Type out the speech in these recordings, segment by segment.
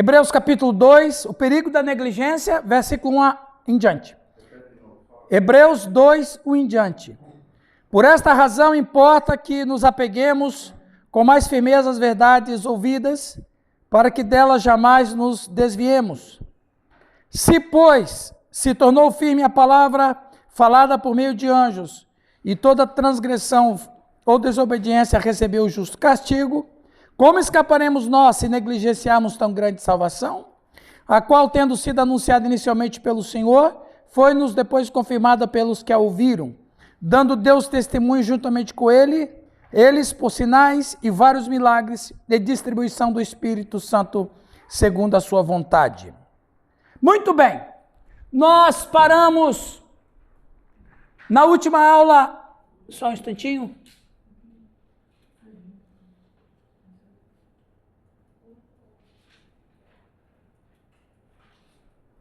Hebreus capítulo 2, o perigo da negligência, versículo 1 em diante. Hebreus 2, 1 em diante. Por esta razão importa que nos apeguemos com mais firmeza às verdades ouvidas, para que delas jamais nos desviemos. Se, pois, se tornou firme a palavra falada por meio de anjos, e toda transgressão ou desobediência recebeu o justo castigo, como escaparemos nós se negligenciarmos tão grande salvação, a qual, tendo sido anunciada inicialmente pelo Senhor, foi-nos depois confirmada pelos que a ouviram, dando Deus testemunho juntamente com eles por sinais e vários milagres de distribuição do Espírito Santo segundo a sua vontade. Muito bem, nós paramos na última aula, só um instantinho.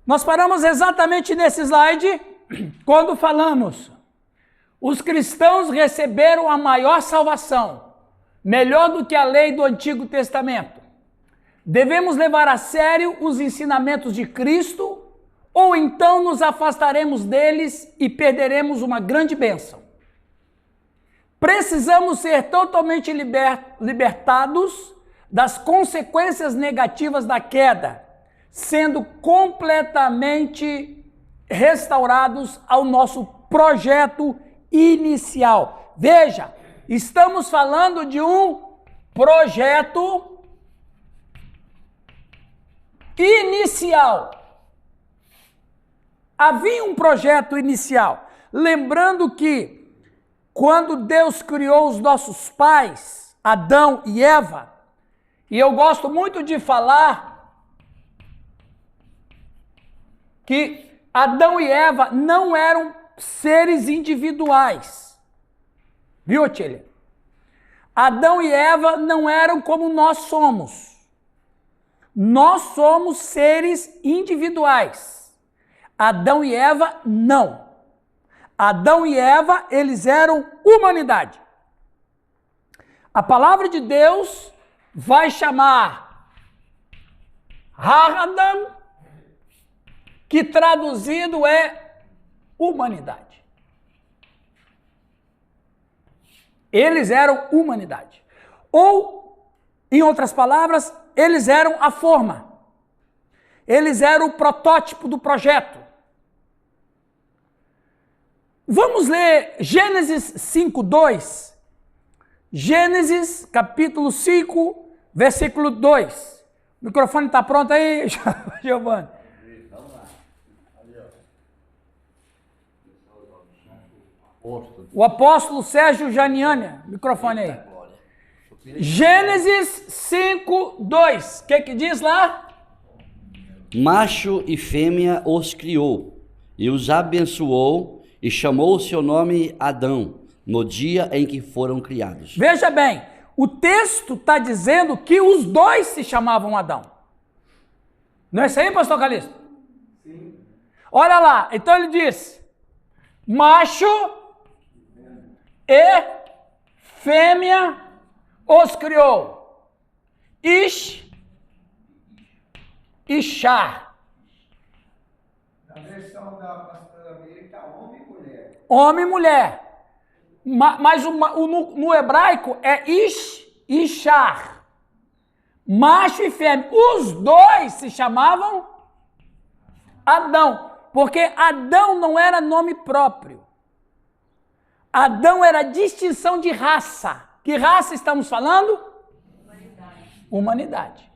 Nós paramos exatamente nesse slide, quando falamos, os cristãos receberam a maior salvação, melhor do que a lei do Antigo Testamento. Devemos levar a sério os ensinamentos de Cristo, ou então nos afastaremos deles e perderemos uma grande bênção. Precisamos ser totalmente libertados das consequências negativas da queda, sendo completamente restaurados ao nosso projeto inicial. Veja, estamos falando de um projeto inicial. Havia um projeto inicial. Lembrando que quando Deus criou os nossos pais, Adão e Eva, e eu gosto muito de falar que Adão e Eva não eram seres individuais. Viu, Tilha? Adão e Eva não eram como nós somos. Nós somos seres individuais. Adão e Eva, não. Adão e Eva, eles eram humanidade. A palavra de Deus vai chamar Adam, que traduzido é humanidade. Eles eram humanidade. Ou, em outras palavras, eles eram a forma. Eles eram o protótipo do projeto. Vamos ler Gênesis 5:2. Gênesis capítulo 5, versículo 2. O microfone está pronto aí, Giovanni? O apóstolo Sérgio Janiania, microfone aí. Gênesis 5:2. O que diz lá? Macho e fêmea os criou, e os abençoou, e chamou o seu nome Adão, no dia em que foram criados. Veja bem, o texto está dizendo que os dois se chamavam Adão. Não é isso aí, pastor Calixto? Sim. Olha lá, então ele diz, macho e fêmea os criou. Ishar. Na versão da pastora América, homem e mulher. Homem e mulher. Mas no hebraico é Ishar. Macho e fêmea. Os dois se chamavam Adão. Porque Adão não era nome próprio. Adão era distinção de raça. Que raça estamos falando? Humanidade.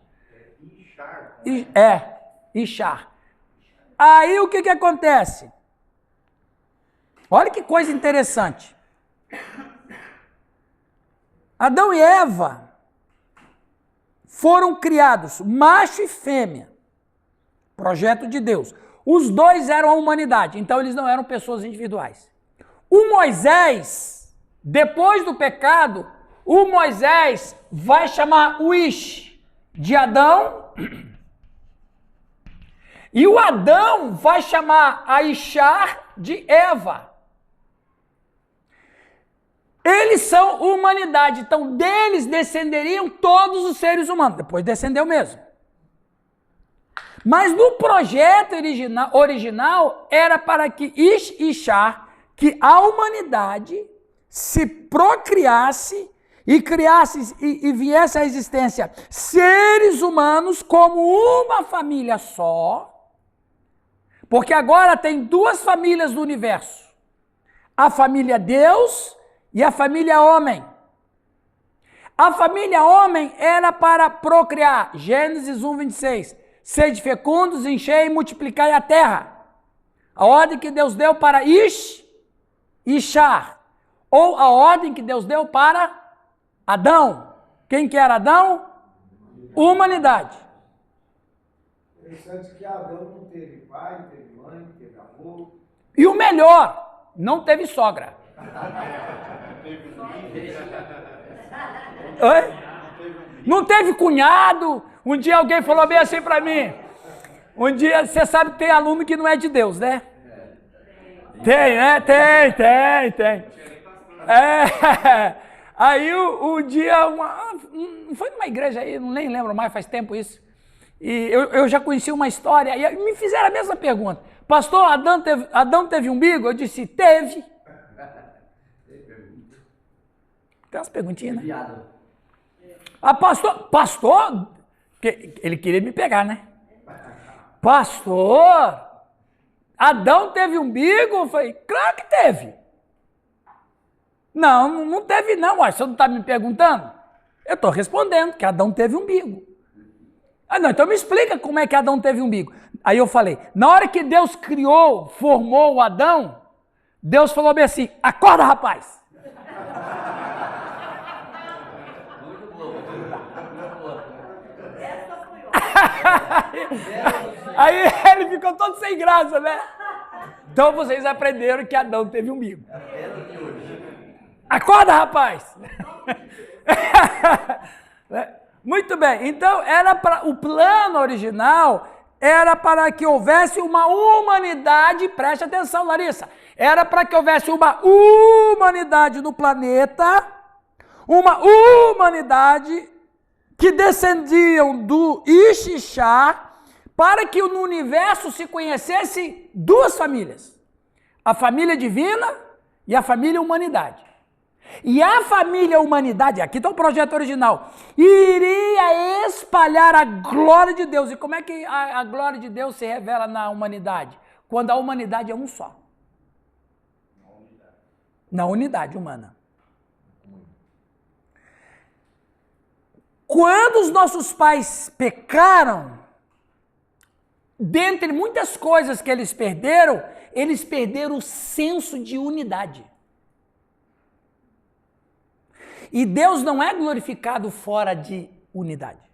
Ishar. Aí o que acontece? Olha que coisa interessante. Adão e Eva foram criados, macho e fêmea. Projeto de Deus. Os dois eram a humanidade, então eles não eram pessoas individuais. O Moisés, depois do pecado, o Moisés vai chamar o Ish de Adão, e o Adão vai chamar a Ishar de Eva. Eles são humanidade, então deles descenderiam todos os seres humanos. Depois descendeu mesmo. Mas no projeto original era para que Ish e Shar, que a humanidade se procriasse e criasse e viesse à existência seres humanos como uma família só, porque agora tem duas famílias do universo, a família Deus e a família homem. A família homem era para procriar, Gênesis 1:26, sede fecundos, enchei e multiplicai a terra. A ordem que Deus deu para Ish e Shar, ou a ordem que Deus deu para Adão. Quem que era Adão? Humanidade. Interessante que Adão não teve pai, não teve mãe, não teve avô. E o melhor, não teve sogra. Oi? Não teve cunhado. Um dia alguém falou bem assim para mim. Um dia, você sabe que tem aluno que não é de Deus, né? Tem, né? Tem. Aí um dia, foi numa igreja aí, nem lembro mais, faz tempo isso. E eu já conheci uma história, e me fizeram a mesma pergunta. Pastor, Adão teve umbigo? Eu disse, teve. Tem umas perguntinhas, né? Ah, pastor, ele queria me pegar, né? Pastor, Adão teve umbigo? Eu falei, claro que teve. Não teve não, você não está me perguntando? Eu estou respondendo que Adão teve umbigo. Ah, não, então me explica como é que Adão teve umbigo. Aí eu falei, na hora que Deus criou, formou o Adão, Deus falou bem assim, acorda rapaz. Aí ele ficou todo sem graça, né? Então vocês aprenderam que Adão teve umbigo. Acorda, rapaz! Muito bem, então o plano original era para que houvesse uma humanidade, preste atenção, Larissa, era para que houvesse uma humanidade no planeta, uma humanidade que descendiam do Ish e Shar, para que no universo se conhecesse duas famílias, a família divina e a família humanidade. E a família humanidade, aqui está o projeto original, iria espalhar a glória de Deus. E como é que a glória de Deus se revela na humanidade? Quando a humanidade é um só. Na unidade humana. Quando os nossos pais pecaram, dentre muitas coisas que eles perderam o senso de unidade. E Deus não é glorificado fora de unidade.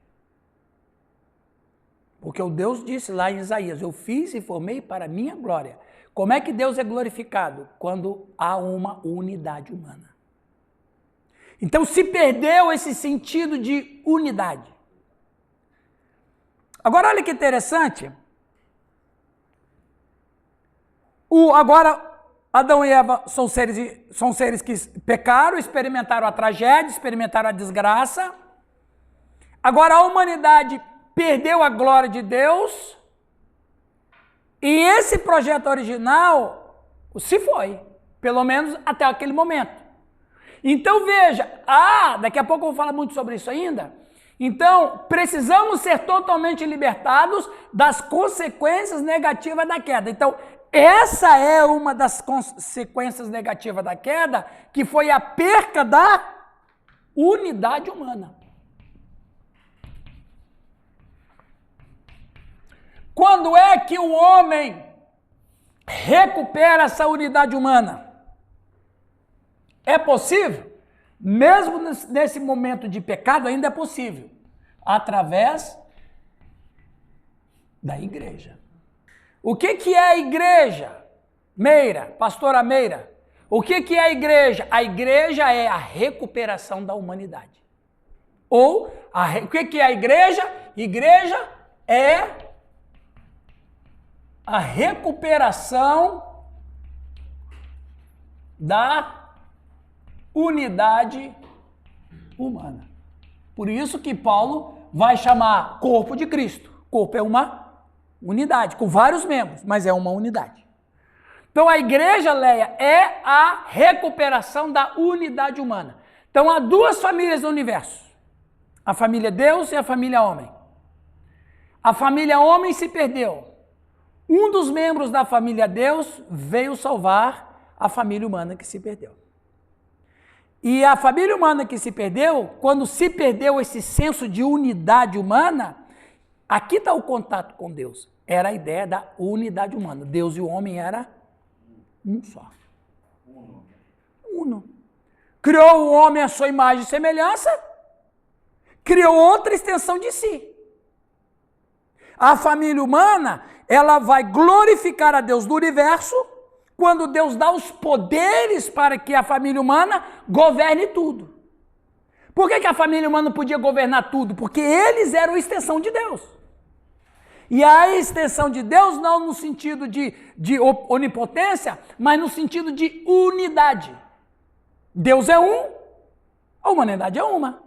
Porque o Deus disse lá em Isaías, eu fiz e formei para a minha glória. Como é que Deus é glorificado? Quando há uma unidade humana. Então se perdeu esse sentido de unidade. Agora olha que interessante. Agora Adão e Eva são seres que pecaram, experimentaram a tragédia, experimentaram a desgraça. Agora a humanidade perdeu a glória de Deus. E esse projeto original se foi, pelo menos até aquele momento. Então veja, daqui a pouco eu vou falar muito sobre isso ainda. Então, precisamos ser totalmente libertados das consequências negativas da queda. Então, essa é uma das consequências negativas da queda, que foi a perca da unidade humana. Quando é que o homem recupera essa unidade humana? É possível? Mesmo nesse momento de pecado, ainda é possível. Através da igreja. O que é a igreja? Meira, pastora Meira. O que é a igreja? A igreja é a recuperação da humanidade. Ou, o que é a igreja? Igreja é a recuperação da unidade humana. Por isso que Paulo vai chamar corpo de Cristo. Corpo é uma Unidade, com vários membros, mas é uma unidade. Então a igreja, Leia, é a recuperação da unidade humana. Então há duas famílias no universo. A família Deus e a família homem. A família homem se perdeu. Um dos membros da família Deus veio salvar a família humana que se perdeu. E a família humana que se perdeu, quando se perdeu esse senso de unidade humana, aqui está o contato com Deus. Era a ideia da unidade humana. Deus e o homem era um só. Uno. Criou o homem à sua imagem e semelhança, criou outra extensão de si. A família humana, ela vai glorificar a Deus do universo, quando Deus dá os poderes para que a família humana governe tudo. Por que a família humana podia governar tudo? Porque eles eram a extensão de Deus. E a extensão de Deus não no sentido de onipotência, mas no sentido de unidade. Deus é um, a humanidade é uma.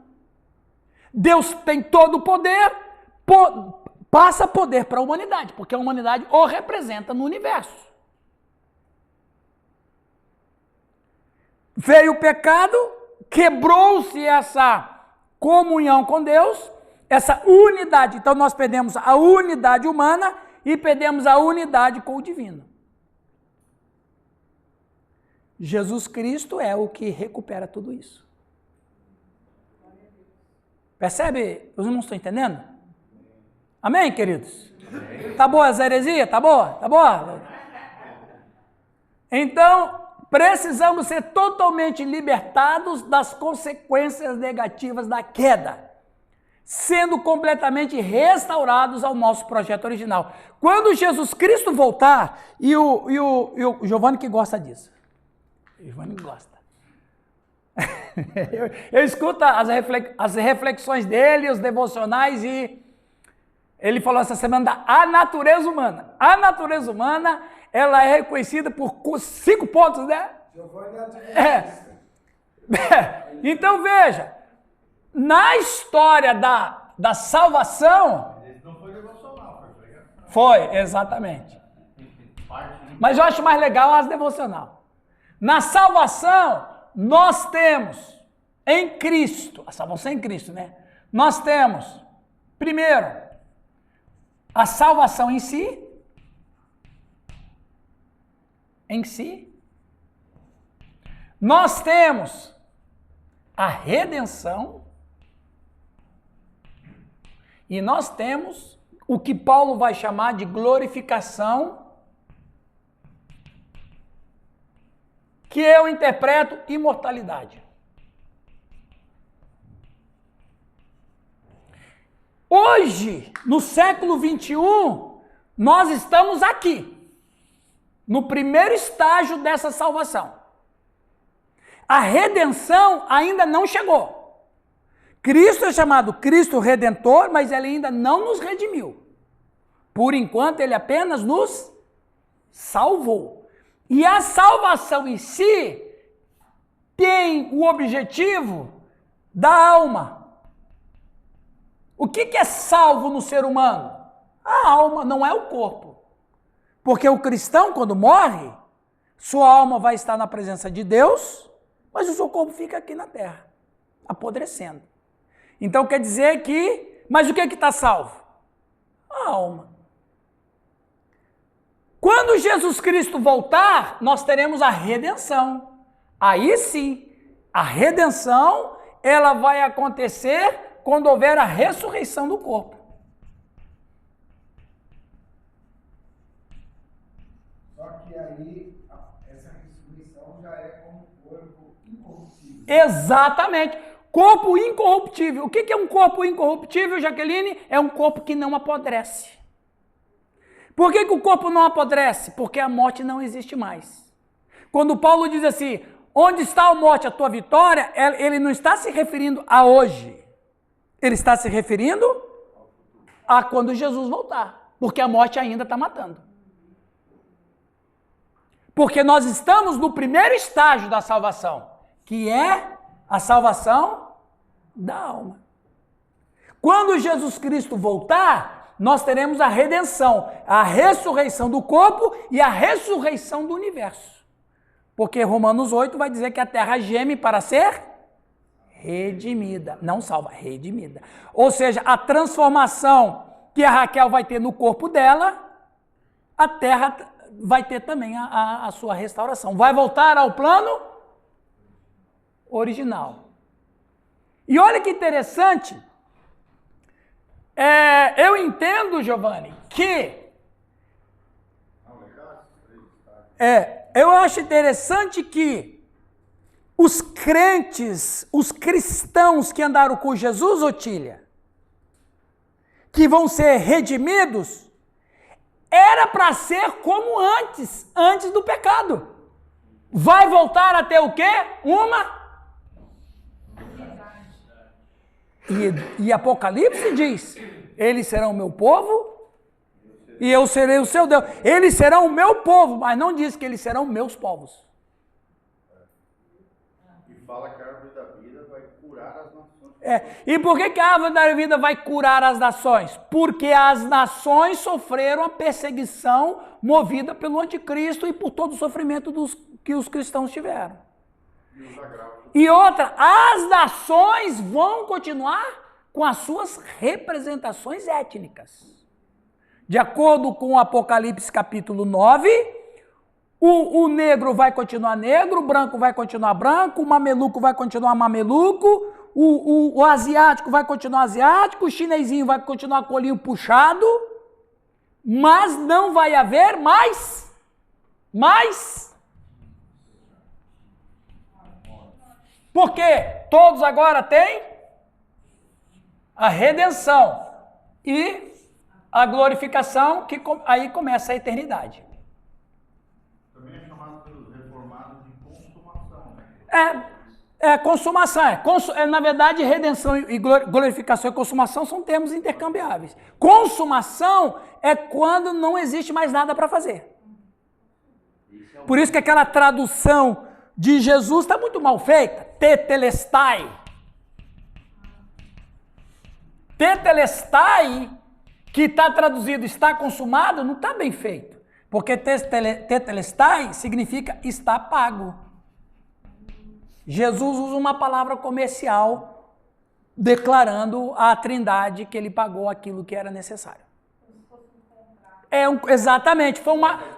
Deus tem todo o poder, passa poder para a humanidade, porque a humanidade o representa no universo. Veio o pecado, quebrou-se essa comunhão com Deus, essa unidade. Então nós perdemos a unidade humana e perdemos a unidade com o divino. Jesus Cristo é o que recupera tudo isso. Percebe? Os irmãos estão entendendo? Amém, queridos? Amém. Tá boa essa heresia? Tá boa? Tá boa? Então, precisamos ser totalmente libertados das consequências negativas da queda, sendo completamente restaurados ao nosso projeto original. Quando Jesus Cristo voltar, e o Giovanni que gosta disso, o Giovanni gosta. eu escuto as reflexões dele, os devocionais, e ele falou essa semana da natureza humana. A natureza humana, ela é reconhecida por 5 pontos, né? Então veja, na história da salvação... Não foi devocional, foi, exatamente. Mas eu acho mais legal as devocional. Na salvação, nós temos em Cristo, a salvação em Cristo, né? Nós temos, primeiro, a salvação em si, nós temos a redenção e nós temos o que Paulo vai chamar de glorificação, que eu interpreto imortalidade. Hoje, no século 21, nós estamos aqui, no primeiro estágio dessa salvação. A redenção ainda não chegou. Cristo é chamado Cristo Redentor, mas ele ainda não nos redimiu. Por enquanto, ele apenas nos salvou. E a salvação em si tem o objetivo da alma. O que é salvo no ser humano? A alma, não é o corpo. Porque o cristão, quando morre, sua alma vai estar na presença de Deus, mas o seu corpo fica aqui na terra, apodrecendo. Então quer dizer que... Mas o que está salvo? A alma. Quando Jesus Cristo voltar, nós teremos a redenção. Aí sim, a redenção, ela vai acontecer quando houver a ressurreição do corpo. Só que aí, essa ressurreição já é como corpo incorruptível. Exatamente. Corpo incorruptível. O que é um corpo incorruptível, Jaqueline? É um corpo que não apodrece. Por que o corpo não apodrece? Porque a morte não existe mais. Quando Paulo diz assim, onde está a morte, a tua vitória, ele não está se referindo a hoje. Ele está se referindo a quando Jesus voltar. Porque a morte ainda está matando. Porque nós estamos no primeiro estágio da salvação, que é a salvação da alma. Quando Jesus Cristo voltar, nós teremos a redenção, a ressurreição do corpo e a ressurreição do universo. Porque Romanos 8 vai dizer que a terra geme para ser redimida. Não salva, redimida. Ou seja, a transformação que a Raquel vai ter no corpo dela, a terra vai ter também a sua restauração. Vai voltar ao plano original. E olha que interessante, eu entendo, Giovanni, que eu acho interessante que os crentes, os cristãos que andaram com Jesus, Otília, que vão ser redimidos, era para ser como antes do pecado. Vai voltar a ter o quê? E Apocalipse diz, eles serão o meu povo e eu serei o seu Deus. Eles serão o meu povo, mas não diz que eles serão meus povos. E fala que a árvore da vida vai curar as nações. E por que a árvore da vida vai curar as nações? Porque as nações sofreram a perseguição movida pelo anticristo e por todo o sofrimento que os cristãos tiveram. E outra, as nações vão continuar com as suas representações étnicas. De acordo com o Apocalipse capítulo 9, o negro vai continuar negro, o branco vai continuar branco, o mameluco vai continuar mameluco, o asiático vai continuar asiático, o chinesinho vai continuar com o olhinho puxado, mas não vai haver mais. Porque todos agora têm a redenção e a glorificação, que aí começa a eternidade. Também é chamado pelos reformados de consumação. Consumação. Na verdade, redenção e glorificação e consumação são termos intercambiáveis. Consumação é quando não existe mais nada para fazer. Por isso que aquela tradução de Jesus está muito mal feita. Tetelestai. Tetelestai, que está traduzido está consumado, não está bem feito. Porque tetelestai significa está pago. Jesus usa uma palavra comercial declarando à Trindade que ele pagou aquilo que era necessário. Exatamente,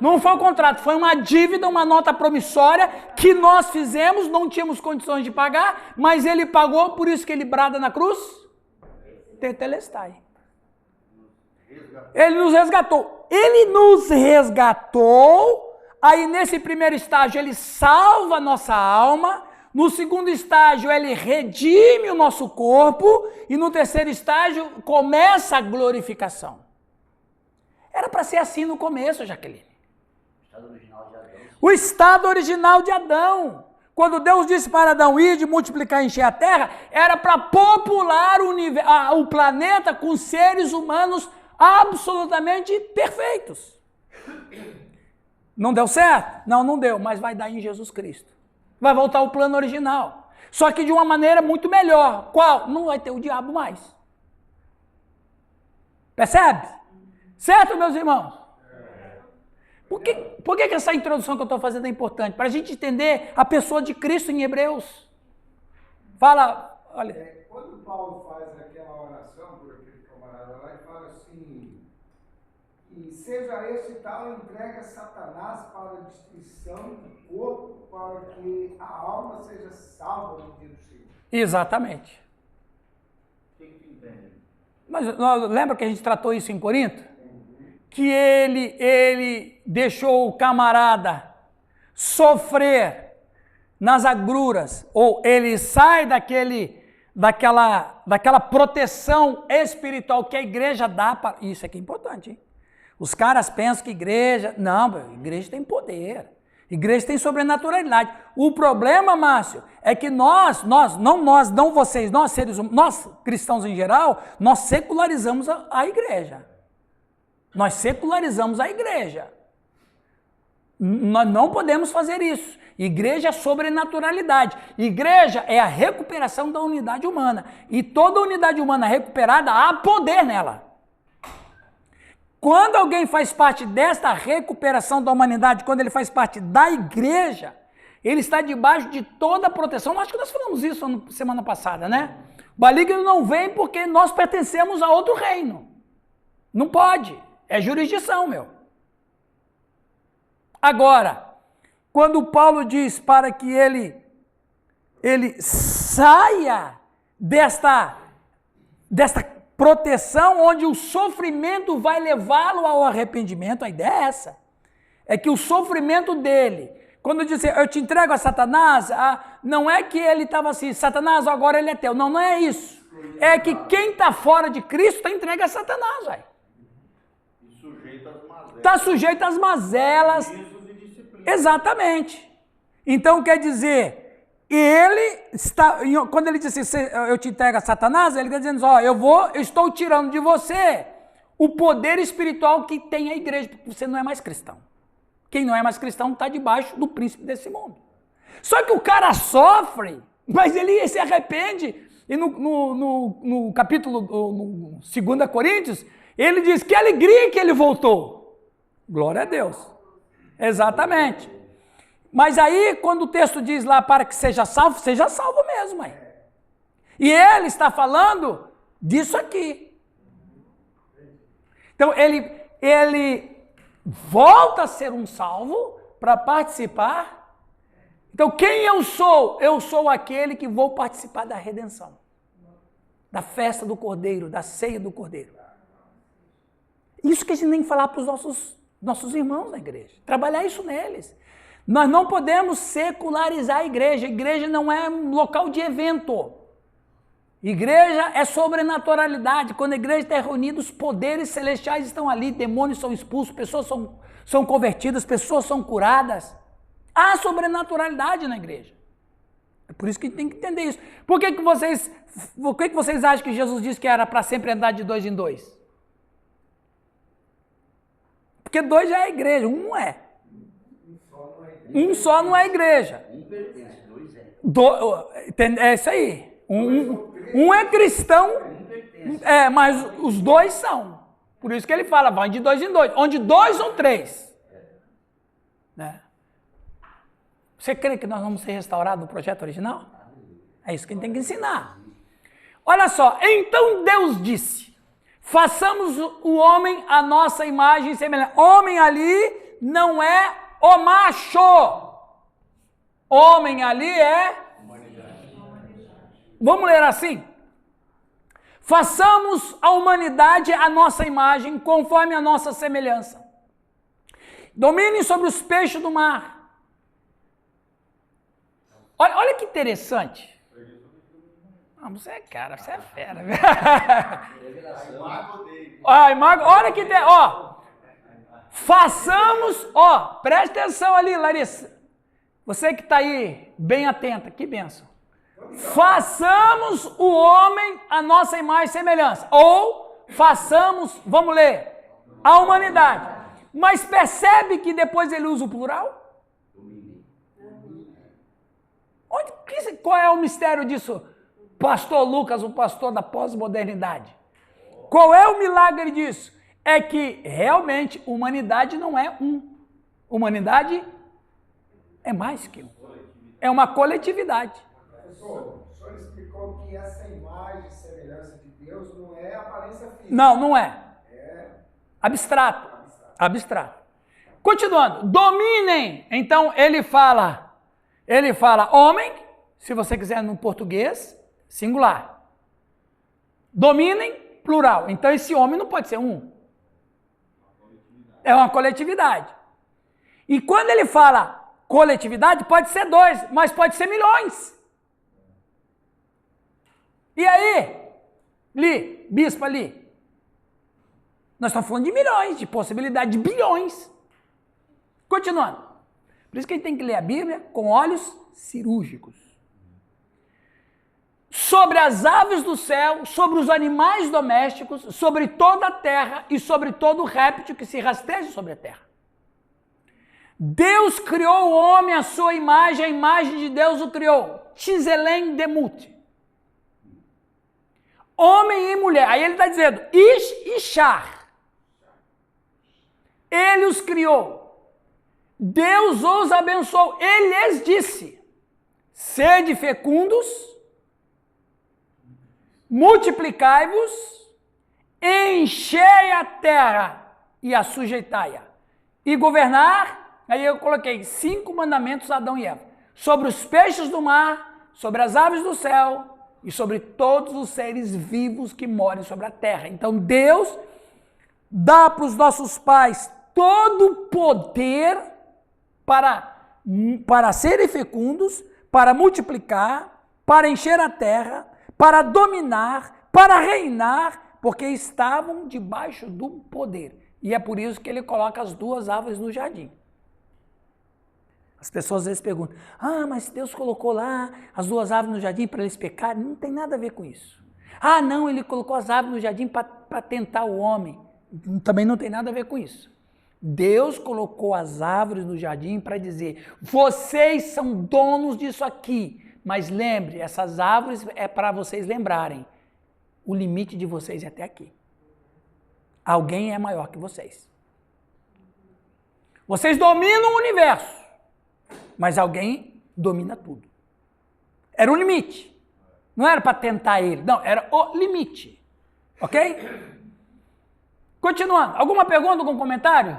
não foi um contrato, foi uma dívida, uma nota promissória que nós fizemos, não tínhamos condições de pagar, mas ele pagou, por isso que ele brada na cruz, tetelestai. Ele nos resgatou, aí nesse primeiro estágio ele salva a nossa alma, no segundo estágio ele redime o nosso corpo, e no terceiro estágio começa a glorificação. Era para ser assim no começo, Jaqueline. O estado original de Adão. Quando Deus disse para Adão ir de multiplicar e encher a terra, era para popular o planeta com seres humanos absolutamente perfeitos. Não deu certo? Não deu, mas vai dar em Jesus Cristo. Vai voltar ao plano original. Só que de uma maneira muito melhor. Qual? Não vai ter o diabo mais. Percebe? Certo, meus irmãos? Por que essa introdução que eu estou fazendo é importante? Para a gente entender a pessoa de Cristo em Hebreus. Fala, olha. Quando Paulo faz aquela oração por aquele camarada lá, ele fala assim, que seja esse tal entregue a Satanás para a destruição do corpo, para que a alma seja salva no dia do Senhor. Exatamente. Mas lembra que a gente tratou isso em Corinto? Que ele deixou o camarada sofrer nas agruras, ou ele sai daquela proteção espiritual que a igreja dá para... Isso aqui é importante, hein? Os caras pensam que igreja... Não, igreja tem poder, igreja tem sobrenaturalidade. O problema, Márcio, é que nós cristãos em geral, nós secularizamos a igreja. Nós secularizamos a igreja. Nós não podemos fazer isso. Igreja é sobrenaturalidade. Igreja é a recuperação da unidade humana. E toda unidade humana recuperada, há poder nela. quando alguém faz parte desta recuperação da humanidade, quando ele faz parte da igreja, ele está debaixo de toda a proteção. Acho que nós falamos isso semana passada, né? O maligno não vem porque nós pertencemos a outro reino. Não pode. É jurisdição, meu. Agora, quando Paulo diz para que ele saia desta proteção onde o sofrimento vai levá-lo ao arrependimento, a ideia é essa. É que o sofrimento dele, quando diz eu te entrego a Satanás, não é que ele estava assim, Satanás agora ele é teu. Não, não é isso. É que quem está fora de Cristo está entregue a Satanás, velho. Está sujeito às mazelas. Exatamente. Então quer dizer, ele está, quando ele diz assim, eu te entrego a Satanás, ele está dizendo, eu estou tirando de você o poder espiritual que tem a igreja, porque você não é mais cristão. Quem não é mais cristão está debaixo do príncipe desse mundo. Só que o cara sofre, mas ele se arrepende. E no capítulo, no 2 Coríntios, ele diz que alegria que ele voltou. Glória a Deus. Exatamente. Mas aí, quando o texto diz lá para que seja salvo mesmo. Aí. E ele está falando disso aqui. Então, ele volta a ser um salvo para participar. Então, quem eu sou? Eu sou aquele que vou participar da redenção. Da festa do Cordeiro, da ceia do Cordeiro. Isso que a gente tem que falar para os nossos irmãos na igreja. Trabalhar isso neles. Nós não podemos secularizar a igreja. A igreja não é um local de evento. Igreja é sobrenaturalidade. Quando a igreja está reunida, os poderes celestiais estão ali, demônios são expulsos, pessoas são convertidas, pessoas são curadas. Há sobrenaturalidade na igreja. É por isso que a gente tem que entender isso. Por que vocês acham que Jesus disse que era para sempre andar de 2 em 2? Porque 2 já é igreja, um não é. Um só não é igreja. Um pertence, 2 é. É isso aí. Um é cristão, mas os 2 são. Por isso que ele fala, vai de 2 em 2. Onde 2 ou 3. Né? Você crê que nós vamos ser restaurados no projeto original? É isso que a gente tem que ensinar. Olha só, então Deus disse, façamos o homem a nossa imagem e semelhança. Homem ali não é o macho. Homem ali é... Vamos ler assim? Façamos a humanidade a nossa imagem, conforme a nossa semelhança. Dominem sobre os peixes do mar. Olha que interessante. Você é cara, você é fera. Olha que interessante. Façamos, preste atenção ali, Larissa. Você que está aí bem atenta, que benção. Façamos o homem a nossa imagem e semelhança. Ou façamos, vamos ler, a humanidade. Mas percebe que depois ele usa o plural? Qual é o mistério disso? Pastor Lucas, o pastor da pós-modernidade. Qual é o milagre disso? É que realmente humanidade não é um. Humanidade é mais que um. É uma coletividade. Professor, o senhor explicou que essa imagem e semelhança de Deus não é aparência física. Não é. É Abstrato. Continuando. Dominem. Então ele fala homem, se você quiser no português, singular. Dominem, plural. Então esse homem não pode ser um. É uma coletividade. E quando ele fala coletividade, pode ser 2, mas pode ser milhões. E aí, bispo ali, nós estamos falando de milhões, de possibilidade de bilhões. Continuando. Por isso que a gente tem que ler a Bíblia com olhos cirúrgicos. Sobre as aves do céu, sobre os animais domésticos, sobre toda a terra e sobre todo o réptil que se rasteja sobre a terra. Deus criou o homem à sua imagem, a imagem de Deus o criou. Tzelem demut. Homem e mulher. Aí ele está dizendo, Ishar. Ele os criou. Deus os abençoou. Ele lhes disse: sede fecundos, multiplicai-vos, enchei a terra e a sujeitai-a. E governar, aí eu coloquei 5 mandamentos a Adão e Eva. Sobre os peixes do mar, sobre as aves do céu e sobre todos os seres vivos que moram sobre a terra. Então Deus dá para os nossos pais todo o poder para serem fecundos, para multiplicar, para encher a terra, para dominar, para reinar, porque estavam debaixo do poder. E é por isso que ele coloca as 2 árvores no jardim. As pessoas às vezes perguntam: mas Deus colocou lá as 2 árvores no jardim para eles pecarem? Não tem nada a ver com isso. Não, ele colocou as árvores no jardim para tentar o homem. Também não tem nada a ver com isso. Deus colocou as árvores no jardim para dizer: vocês são donos disso aqui. Mas lembre, essas árvores é para vocês lembrarem: o limite de vocês é até aqui. Alguém é maior que vocês. Vocês dominam o universo, mas alguém domina tudo. Era o limite. Não era para tentar ele, não, era o limite. Ok? Continuando. Alguma pergunta, algum comentário?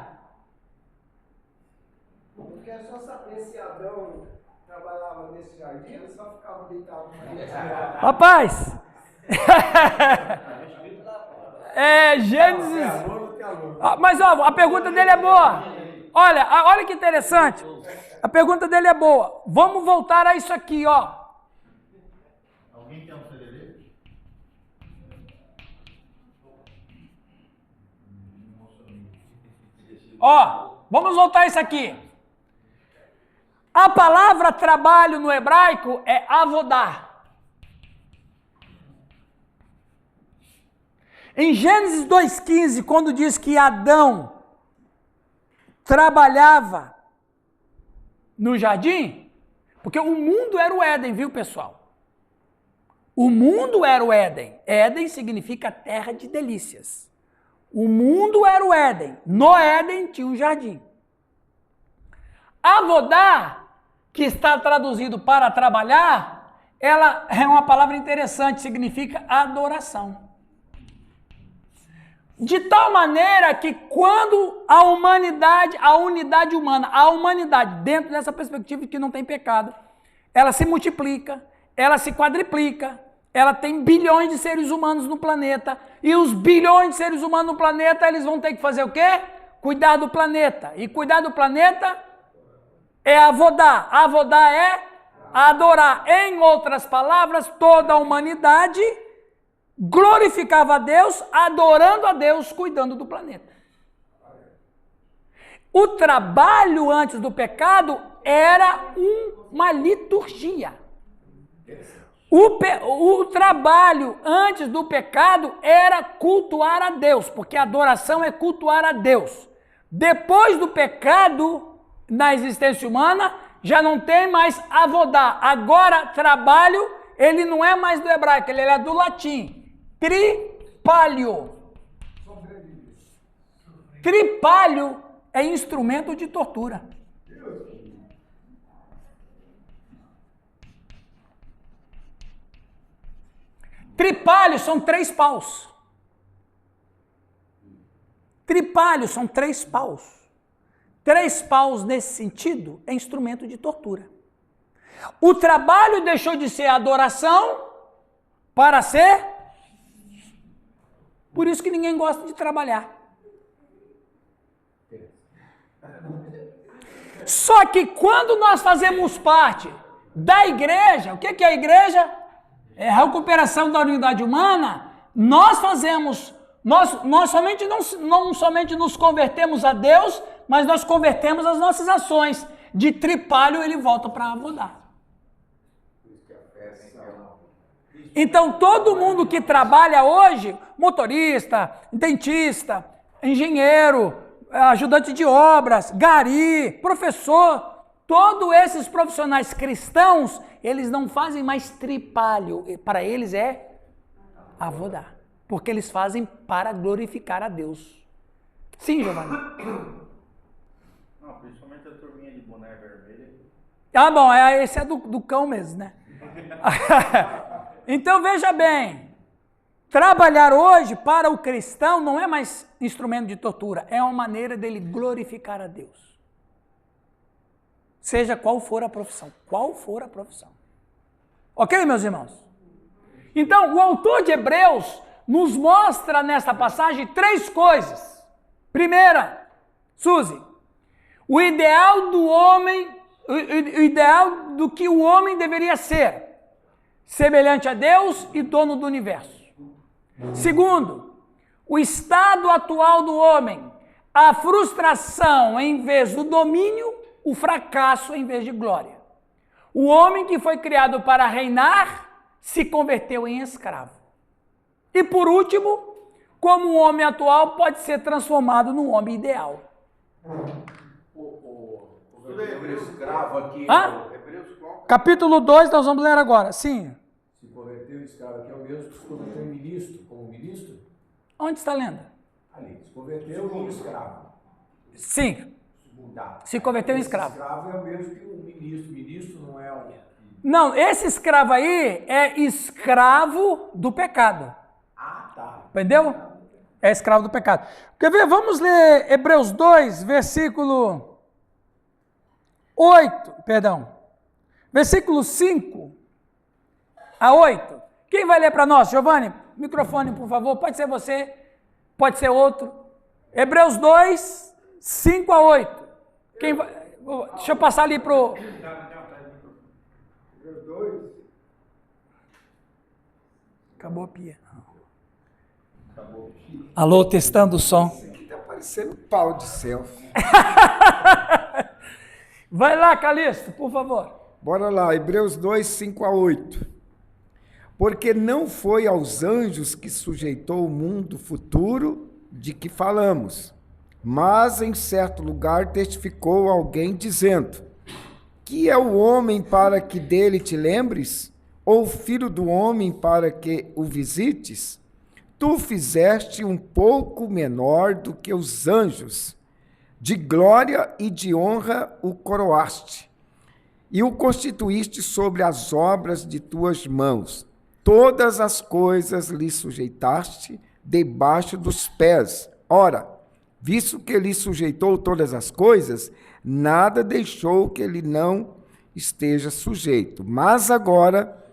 Eu quero só saber se Adão trabalhava nesse jardim, ele só ficava deitado na Rapaz! Gênesis. Mas ó, a pergunta dele é boa. Olha que interessante. A pergunta dele é boa. Vamos voltar a isso aqui, ó. Alguém quer um CDD? Vamos voltar a isso aqui. A palavra trabalho no hebraico é avodar. Em Gênesis 2,15, quando diz que Adão trabalhava no jardim, porque o mundo era o Éden, viu, pessoal? O mundo era o Éden. Éden significa terra de delícias. O mundo era o Éden. No Éden tinha um jardim. Avodar, que está traduzido para trabalhar, ela é uma palavra interessante, significa adoração. De tal maneira que quando a unidade humana, a humanidade, dentro dessa perspectiva de que não tem pecado, ela se multiplica, ela se quadriplica, ela tem bilhões de seres humanos no planeta, e os bilhões de seres humanos no planeta, eles vão ter que fazer o quê? Cuidar do planeta. E cuidar do planeta é avodar. Avodar é adorar. Em outras palavras, toda a humanidade glorificava a Deus, adorando a Deus, cuidando do planeta. O trabalho antes do pecado era uma liturgia. O trabalho antes do pecado era cultuar a Deus, porque a adoração é cultuar a Deus. Depois do pecado, na existência humana, já não tem mais avodar. Agora, trabalho, ele não é mais do hebraico, ele é do latim. Tripalho. Tripalho é instrumento de tortura. Tripalho são 3 paus. Tripalho são 3 paus. 3 paus nesse sentido é instrumento de tortura. O trabalho deixou de ser adoração para ser... Por isso que ninguém gosta de trabalhar. Só que quando nós fazemos parte da igreja, o que é a igreja? É a recuperação da unidade humana. Nós somente não somente nos convertemos a Deus, mas nós convertemos as nossas ações. De tripalho ele volta para avodar. Então todo mundo que trabalha hoje, motorista, dentista, engenheiro, ajudante de obras, gari, professor, todos esses profissionais cristãos, eles não fazem mais tripalho, para eles é avodar, porque eles fazem para glorificar a Deus. Sim, Giovanni? Principalmente a turminha de boné vermelho. Ah, bom, esse é do cão mesmo, né? Então veja bem, trabalhar hoje para o cristão não é mais instrumento de tortura, é uma maneira dele glorificar a Deus. Seja qual for a profissão, Ok, meus irmãos? Então, o autor de Hebreus nos mostra nesta passagem 3 coisas. Primeira, Suzy, o ideal do homem, o ideal do que o homem deveria ser, semelhante a Deus e dono do universo. Segundo, o estado atual do homem, a frustração em vez do domínio, o fracasso em vez de glória. O homem que foi criado para reinar se converteu em escravo. E por último, como o homem atual pode ser transformado num homem ideal. O Hebreus escravo aqui. Hã? Hebreus qual? Capítulo 2, nós vamos ler agora. Sim. Se converteu em escravo aqui é o mesmo que se converteu em ministro, como ministro. Onde está lendo? Ali, se converteu em escravo. Sim. Mudar. Se converteu em Esse escravo. escravo é o mesmo que o ministro. Ministro não é o... Não, esse escravo aí é escravo do pecado. Ah, tá. Entendeu? É escravo do pecado. Quer ver? Vamos ler Hebreus 2, versículo 8, perdão. Versículo 5 a 8. Quem vai ler para nós? Giovanni, microfone, por favor. Pode ser você, pode ser outro. Hebreus 2, 5 a 8. Quem vai... Deixa eu passar ali para o... Acabou a pia. Alô, testando o som. Isso aqui tá parecendo pau de selfie. Vai lá, Calixto, por favor. Bora lá, Hebreus 2, 5 a 8. Porque não foi aos anjos que sujeitou o mundo futuro de que falamos, mas em certo lugar testificou alguém dizendo: que é o homem para que dele te lembres? Ou o filho do homem para que o visites? Tu fizeste um pouco menor do que os anjos, de glória e de honra o coroaste, e o constituíste sobre as obras de tuas mãos. Todas as coisas lhe sujeitaste debaixo dos pés. Ora, visto que lhe sujeitou todas as coisas, nada deixou que ele não esteja sujeito. Mas agora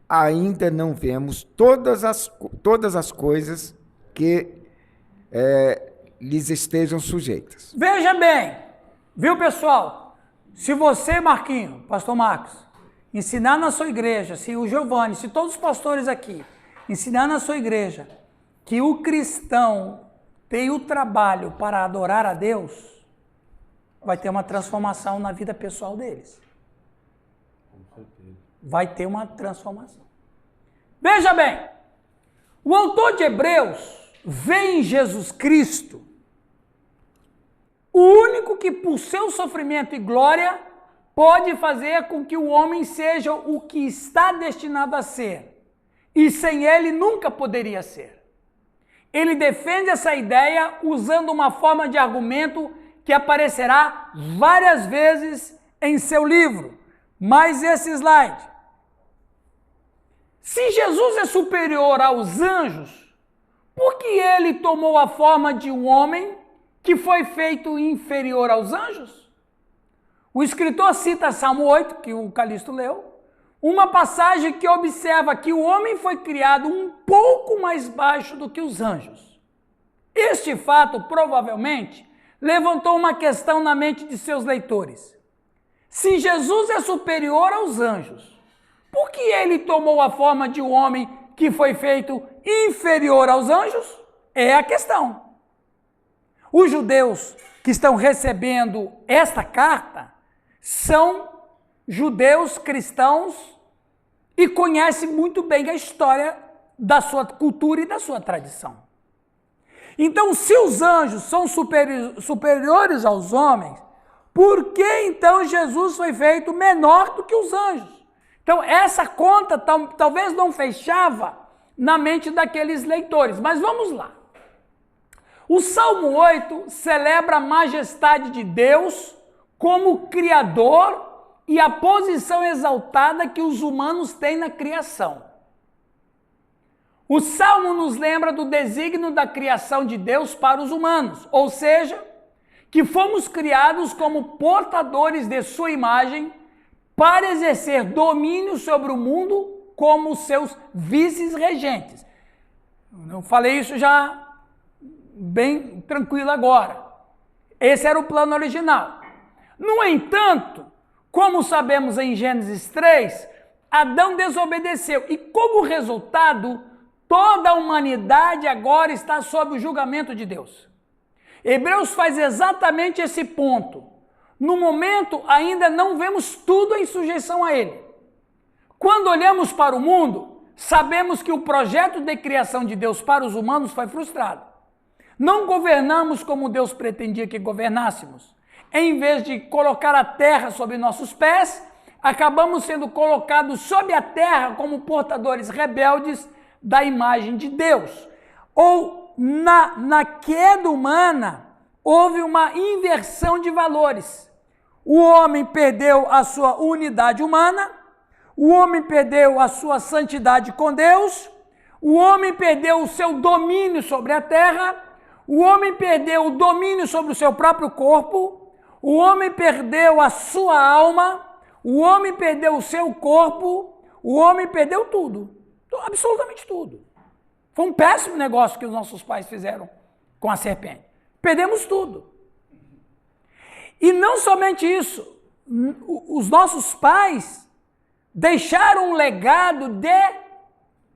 ainda não vemos todas as coisas que lhes estejam sujeitas. Veja bem, viu, pessoal? Se você, Marquinho, pastor Marcos, ensinar na sua igreja, se o Giovanni, se todos os pastores aqui, ensinar na sua igreja que o cristão tem o trabalho para adorar a Deus, vai ter uma transformação na vida pessoal deles. Vai ter uma transformação. Veja bem, o autor de Hebreus vê em Jesus Cristo o único que, por seu sofrimento e glória, pode fazer com que o homem seja o que está destinado a ser. E sem ele nunca poderia ser. Ele defende essa ideia usando uma forma de argumento que aparecerá várias vezes em seu livro. Mais esse slide. Se Jesus é superior aos anjos, por que ele tomou a forma de um homem que foi feito inferior aos anjos? O escritor cita Salmo 8, que o Calixto leu, uma passagem que observa que o homem foi criado um pouco mais baixo do que os anjos. Este fato, provavelmente, levantou uma questão na mente de seus leitores. Se Jesus é superior aos anjos, por que ele tomou a forma de um homem que foi feito inferior aos anjos? É a questão. Os judeus que estão recebendo esta carta são judeus cristãos e conhecem muito bem a história da sua cultura e da sua tradição. Então, se os anjos são superiores aos homens, por que então Jesus foi feito menor do que os anjos? Então, essa conta talvez não fechava na mente daqueles leitores, mas vamos lá. O Salmo 8 celebra a majestade de Deus como Criador e a posição exaltada que os humanos têm na criação. O Salmo nos lembra do desígnio da criação de Deus para os humanos, ou seja, que fomos criados como portadores de sua imagem para exercer domínio sobre o mundo como seus vices-regentes. Eu falei isso já bem tranquilo agora. Esse era o plano original. No entanto, como sabemos em Gênesis 3, Adão desobedeceu e, como resultado, toda a humanidade agora está sob o julgamento de Deus. Hebreus faz exatamente esse ponto. No momento, ainda não vemos tudo em sujeição a ele. Quando olhamos para o mundo, sabemos que o projeto de criação de Deus para os humanos foi frustrado. Não governamos como Deus pretendia que governássemos. Em vez de colocar a terra sob nossos pés, acabamos sendo colocados sob a terra como portadores rebeldes da imagem de Deus. Ou na queda humana, houve uma inversão de valores. O homem perdeu a sua unidade humana, o homem perdeu a sua santidade com Deus, o homem perdeu o seu domínio sobre a terra, o homem perdeu o domínio sobre o seu próprio corpo, o homem perdeu a sua alma, o homem perdeu o seu corpo, o homem perdeu tudo, absolutamente tudo. Foi um péssimo negócio que os nossos pais fizeram com a serpente. Perdemos tudo. E não somente isso, os nossos pais deixaram um legado de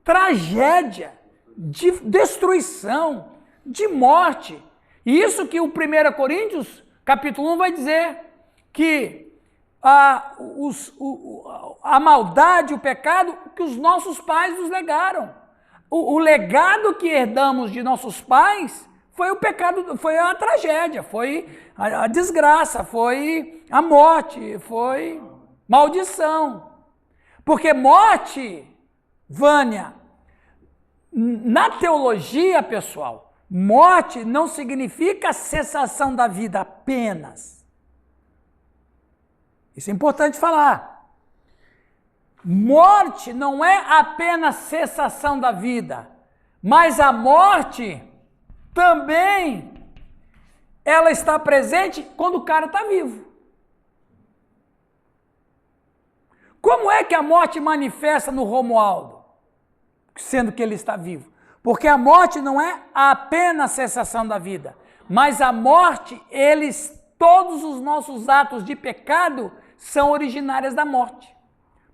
tragédia, de destruição, de morte. E isso que o 1 Coríntios, capítulo 1, vai dizer, que a maldade, o pecado que os nossos pais nos legaram. O legado que herdamos de nossos pais foi o pecado, foi a tragédia, foi a desgraça, foi a morte, foi maldição. Porque morte, Vânia, na teologia, pessoal, morte não significa cessação da vida apenas. Isso é importante falar. Morte não é apenas cessação da vida, mas a morte também ela está presente quando o cara está vivo. Como é que a morte manifesta no Romualdo, sendo que ele está vivo? Porque a morte não é apenas cessação da vida, mas a morte, todos os nossos atos de pecado são originárias da morte.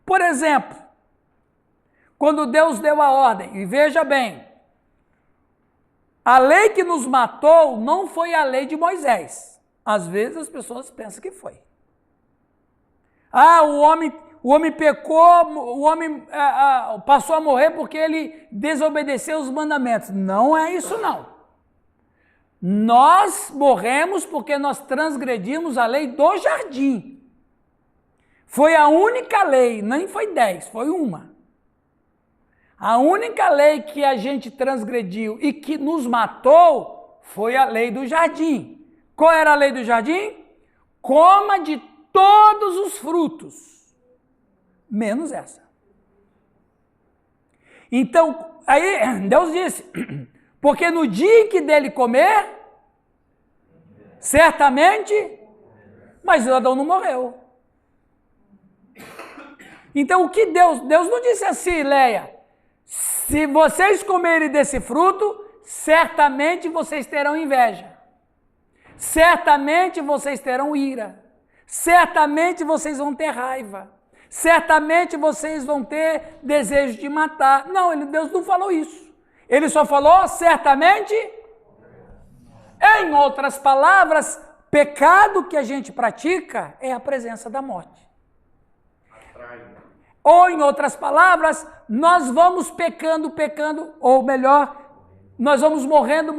Por exemplo, quando Deus deu a ordem, e veja bem, a lei que nos matou não foi a lei de Moisés. Às vezes as pessoas pensam que foi. O homem pecou, o homem passou a morrer porque ele desobedeceu os mandamentos. Não é isso não. Nós morremos porque nós transgredimos a lei do jardim. Foi a única lei, nem foi 10, foi uma. A única lei que a gente transgrediu e que nos matou foi a lei do jardim. Qual era a lei do jardim? Coma de todos os frutos, menos essa. Então, aí Deus disse, porque no dia em que dele comer, certamente, mas Adão não morreu. Então, o que Deus não disse assim, Leia, se vocês comerem desse fruto, certamente vocês terão inveja, certamente vocês terão ira, certamente vocês vão ter raiva, certamente vocês vão ter desejo de matar. Não, Deus não falou isso. Ele só falou certamente. Em outras palavras, pecado que a gente pratica é a presença da morte. Ou, em outras palavras, nós vamos pecando, ou melhor, nós vamos morrendo,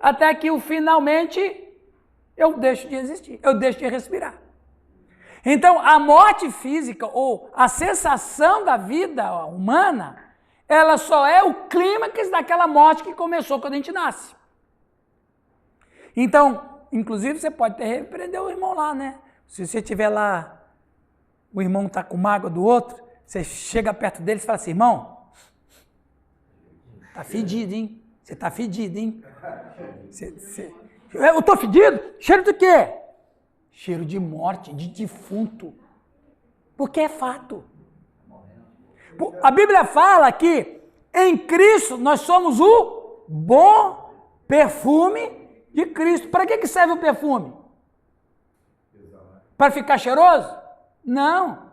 até que finalmente eu deixo de existir, eu deixo de respirar. Então, a morte física, ou a cessação da vida humana, ela só é o clímax daquela morte que começou quando a gente nasce. Então, Inclusive, você pode até repreender o irmão lá, né? Se você estiver lá, o irmão está com mágoa do outro, você chega perto dele e fala assim, irmão, tá fedido, hein? Você tá fedido, hein? Eu tô fedido? Cheiro do quê? Cheiro de morte, de defunto. Porque é fato. A Bíblia fala que em Cristo nós somos o bom perfume de Cristo. Para que serve o perfume? Para ficar cheiroso? Não.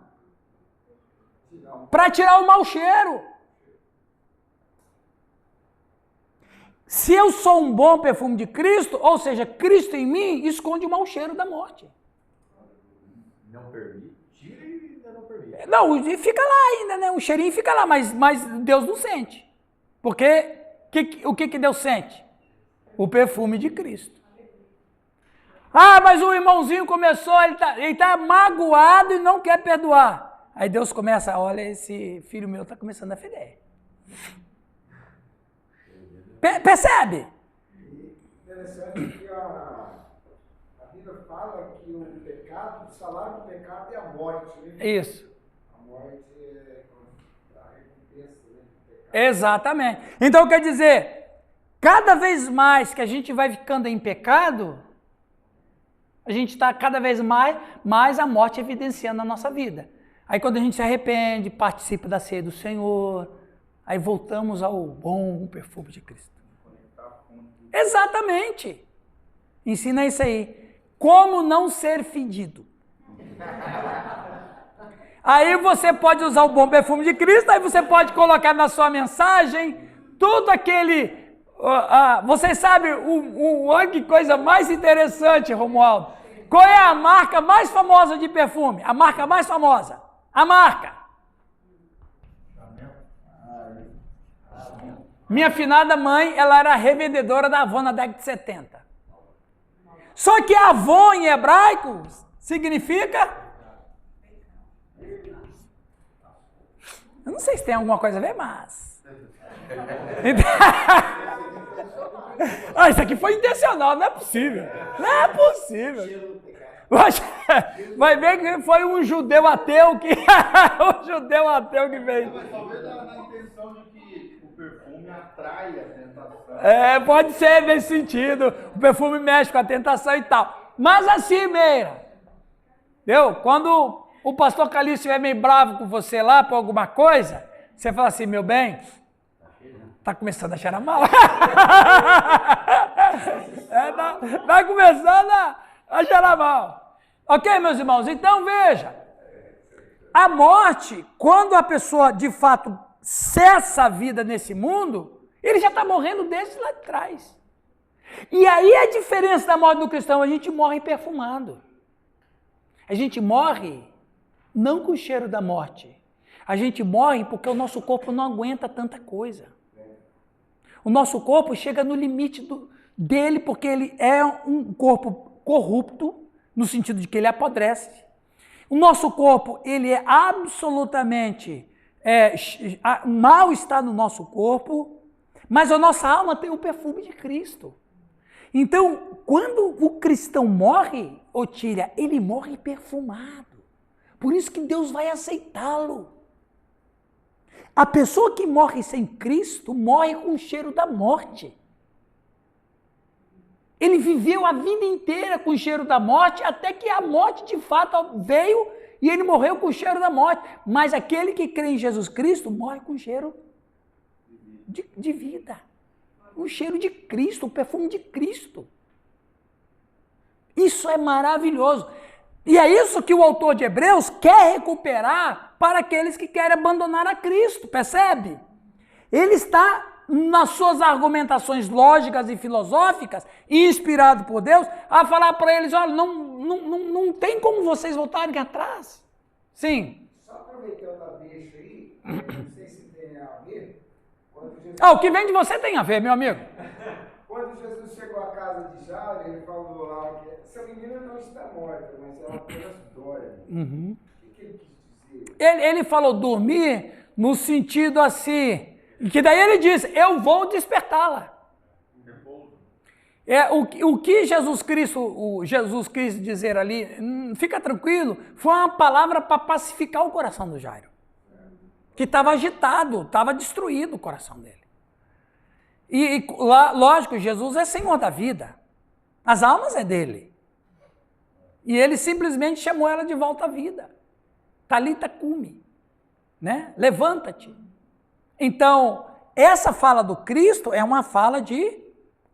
Para tirar o mau cheiro. Se eu sou um bom perfume de Cristo, ou seja, Cristo em mim esconde o mau cheiro da morte. Não permite, tira e ainda não permite. Não, fica lá ainda, né? O cheirinho fica lá, mas Deus não sente. Porque o que Deus sente? O perfume de Cristo. Ah, mas o irmãozinho começou, ele tá magoado e não quer perdoar. Aí Deus começa, olha, esse filho meu está começando a feder. Percebe? Interessante que a Bíblia fala que o salário do pecado é a morte, né? Isso. A morte é a recompensa, né, do pecado. Exatamente. Então quer dizer, cada vez mais que a gente vai ficando em pecado, a gente está cada vez mais a morte evidenciando a nossa vida. Aí quando a gente se arrepende, participa da ceia do Senhor, aí voltamos ao bom perfume de Cristo. Exatamente. Ensina isso aí. Como não ser fedido. Aí você pode usar o bom perfume de Cristo, aí você pode colocar na sua mensagem tudo aquele... vocês sabem que coisa mais interessante, Romualdo? Qual é a marca mais famosa de perfume? A marca mais famosa. A marca. Minha finada mãe, ela era revendedora da Avon na década de 70. Só que Avon em hebraico significa... Eu não sei se tem alguma coisa a ver, mas... Isso aqui foi intencional, não é possível. Não é possível. Vai ver que foi um judeu ateu que... um judeu ateu que fez. Mas talvez na intenção de que o perfume atrai a tentação. Pode ser nesse sentido. O perfume mexe com a tentação e tal. Mas assim, Meira, entendeu? Quando o pastor Calixto estiver meio bravo com você lá por alguma coisa, você fala assim, meu bem, tá começando a cheirar mal. Tá começando a cheirar mal. Ok, meus irmãos? Então veja, a morte, quando a pessoa de fato cessa a vida nesse mundo, ele já está morrendo desde lá de trás. E aí a diferença da morte do cristão, a gente morre perfumado. A gente morre não com o cheiro da morte. A gente morre porque o nosso corpo não aguenta tanta coisa. O nosso corpo chega no limite dele porque ele é um corpo corrupto, no sentido de que ele apodrece. O nosso corpo, ele é absolutamente... mal está no nosso corpo, mas a nossa alma tem o perfume de Cristo. Então, quando o cristão morre, Otília, ele morre perfumado. Por isso que Deus vai aceitá-lo. A pessoa que morre sem Cristo morre com o cheiro da morte. Ele viveu a vida inteira com o cheiro da morte, até que a morte de fato veio e ele morreu com o cheiro da morte. Mas aquele que crê em Jesus Cristo morre com o cheiro de vida. O cheiro de Cristo, o perfume de Cristo. Isso é maravilhoso. E é isso que o autor de Hebreus quer recuperar para aqueles que querem abandonar a Cristo, percebe? Ele está, nas suas argumentações lógicas e filosóficas, inspirado por Deus, a falar para eles, olha, não tem como vocês voltarem atrás. Sim. Só aproveitando a deixa aí, não sei se tem a ver, o que vem de você tem a ver, meu amigo. Quando Jesus chegou à casa de Jairo, ele falou lá que essa menina não está morta, mas ela apenas dorme. Uhum. O que ele quis dizer? Ele falou dormir no sentido assim, que daí ele disse, eu vou despertá-la. O que Jesus Cristo quis dizer ali, fica tranquilo, foi uma palavra para pacificar o coração do Jairo, que estava agitado, estava destruído o coração dele. E lógico, Jesus é Senhor da vida, as almas é dele. E ele simplesmente chamou ela de volta à vida. Talita cumi, né? Levanta-te. Então, essa fala do Cristo é uma fala de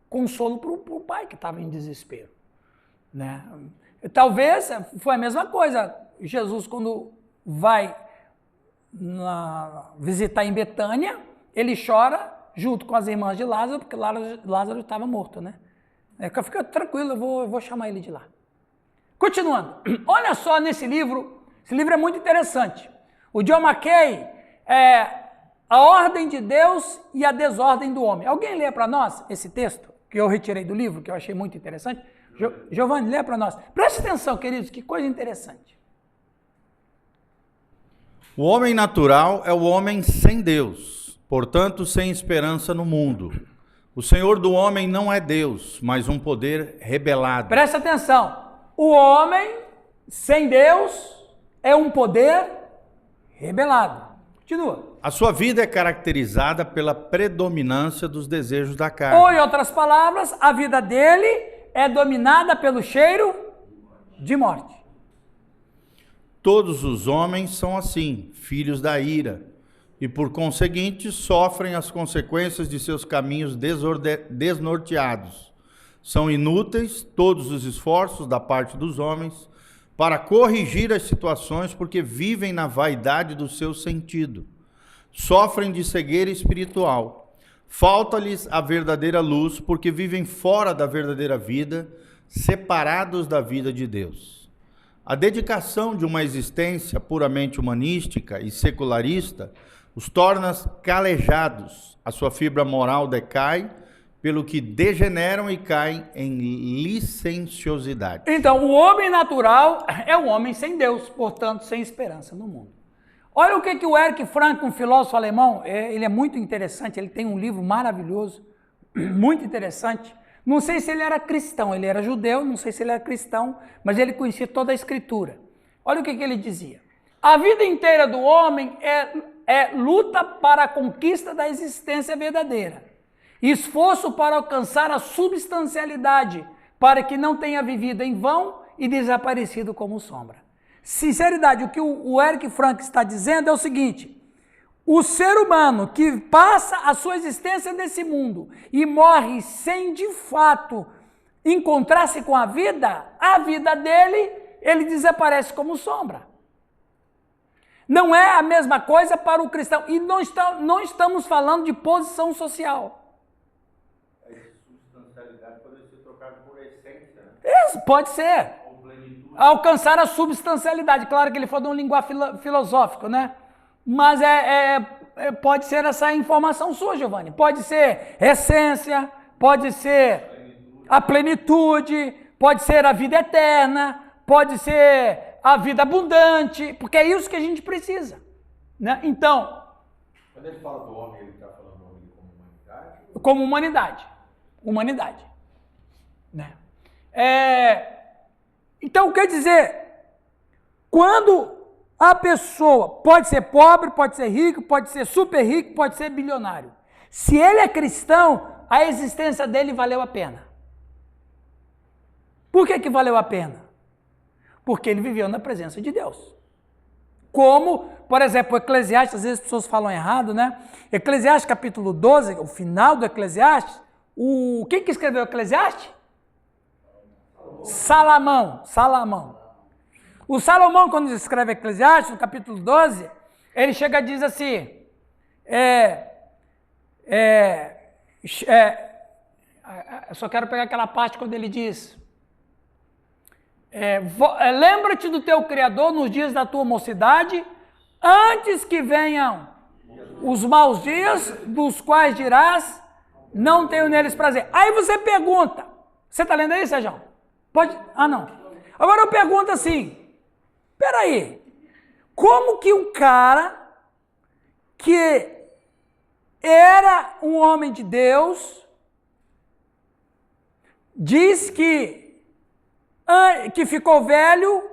consolo para o pai que estava em desespero, né? Talvez foi a mesma coisa. Jesus, quando vai visitar em Betânia, ele chora junto com as irmãs de Lázaro, porque Lázaro estava morto, né? Fica tranquilo, eu vou chamar ele de lá. Continuando, olha só nesse livro, esse livro é muito interessante. O John Mackay é A Ordem de Deus e a Desordem do Homem. Alguém lê para nós esse texto que eu retirei do livro, que eu achei muito interessante? Giovanni, lê para nós. Preste atenção, queridos, que coisa interessante. O homem natural é o homem sem Deus, portanto sem esperança no mundo. O Senhor do homem não é Deus, mas um poder rebelado. Preste atenção. O homem sem Deus é um poder rebelado. Continua. A sua vida é caracterizada pela predominância dos desejos da carne. Ou, em outras palavras, a vida dele é dominada pelo cheiro de morte. Todos os homens são assim, filhos da ira, e por conseguinte sofrem as consequências de seus caminhos desnorteados. São inúteis todos os esforços da parte dos homens para corrigir as situações, porque vivem na vaidade do seu sentido. Sofrem de cegueira espiritual. Falta-lhes a verdadeira luz, porque vivem fora da verdadeira vida, separados da vida de Deus. A dedicação de uma existência puramente humanística e secularista os torna calejados. A sua fibra moral decai, pelo que degeneram e caem em licenciosidade. Então, o homem natural é o homem sem Deus, portanto, sem esperança no mundo. Olha o que o Erich Frank, um filósofo alemão, ele é muito interessante, ele tem um livro maravilhoso, muito interessante. Não sei se ele era cristão, ele era judeu, não sei se ele era cristão, mas ele conhecia toda a escritura. Olha o que ele dizia. A vida inteira do homem é luta para a conquista da existência verdadeira. Esforço para alcançar a substancialidade, para que não tenha vivido em vão e desaparecido como sombra. Sinceridade, o que o Erich Frank está dizendo é o seguinte: o ser humano que passa a sua existência nesse mundo e morre sem de fato encontrar-se com a vida dele, ele desaparece como sombra. Não é a mesma coisa para o cristão. E não estamos falando de posição social. Substancialidade pode ser trocada por essência, né? Isso, pode ser. Alcançar a substancialidade. Claro que ele falou de um linguagem filosófico, né? Mas pode ser essa informação sua, Giovanni. Pode ser essência, pode ser a plenitude, pode ser a vida eterna, pode ser a vida abundante, porque é isso que a gente precisa, né? Então, quando ele fala do homem, ele está falando do homem como humanidade? Como humanidade, né? Então, quer dizer, quando a pessoa pode ser pobre, pode ser rico, pode ser super rico, pode ser bilionário. Se ele é cristão, a existência dele valeu a pena. Por que valeu a pena? Porque ele viveu na presença de Deus. Como, por exemplo, o Eclesiastes, às vezes as pessoas falam errado, né? Eclesiastes capítulo 12, o final do Eclesiastes, quem que escreveu o Eclesiastes? Salomão. O Salomão, quando escreve Eclesiastes, no capítulo 12, ele chega e diz assim, eu só quero pegar aquela parte quando ele diz, lembra-te do teu Criador nos dias da tua mocidade, antes que venham os maus dias, dos quais dirás, não tenho neles prazer. Aí você pergunta, você está lendo aí, Sérgio? Pode? Ah, não. Agora eu pergunto assim, peraí, como que um cara que era um homem de Deus diz que ficou velho